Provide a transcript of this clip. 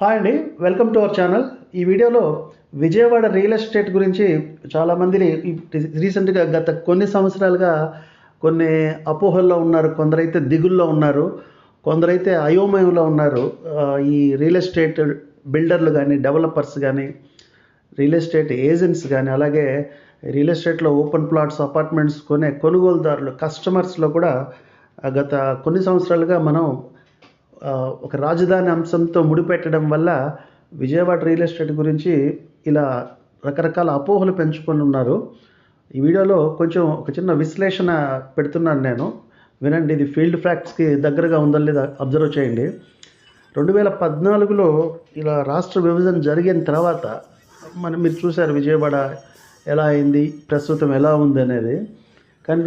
Hi అండి, welcome to our channel. ఈ వీడియోలో విజయవాడ రియల్ ఎస్టేట్ గురించి చాలామంది రీసెంట్గా గత కొన్ని సంవత్సరాలుగా కొన్ని అపోహల్లో ఉన్నారు, కొందరైతే దిగుల్లో ఉన్నారు, కొందరైతే అయోమయంలో ఉన్నారు. ఈ రియల్ ఎస్టేట్ బిల్డర్లు కానీ, డెవలపర్స్ కానీ, రియల్ ఎస్టేట్ ఏజెంట్స్ కానీ, అలాగే రియల్ ఎస్టేట్లో ఓపెన్ ప్లాట్స్, అపార్ట్మెంట్స్ కొనే కొనుగోలుదారులు, కస్టమర్స్లో కూడా గత కొన్ని సంవత్సరాలుగా మనం ఒక రాజధాని అంశంతో ముడిపెట్టడం వల్ల విజయవాడ రియల్ ఎస్టేట్ గురించి ఇలా రకరకాల అపోహలు పెంచుకొని ఉన్నారు. ఈ వీడియోలో కొంచెం ఒక చిన్న విశ్లేషణ పెడుతున్నాను నేను, వినండి. ఇది ఫీల్డ్ ఫ్యాక్ట్స్కి దగ్గరగా ఉందో లేదా అబ్జర్వ్ చేయండి. 2014లో ఇలా రాష్ట్ర విభజన జరిగిన తర్వాత మీరు చూశారు విజయవాడ ఎలా అయింది, ప్రస్తుతం ఎలా ఉంది అనేది. కానీ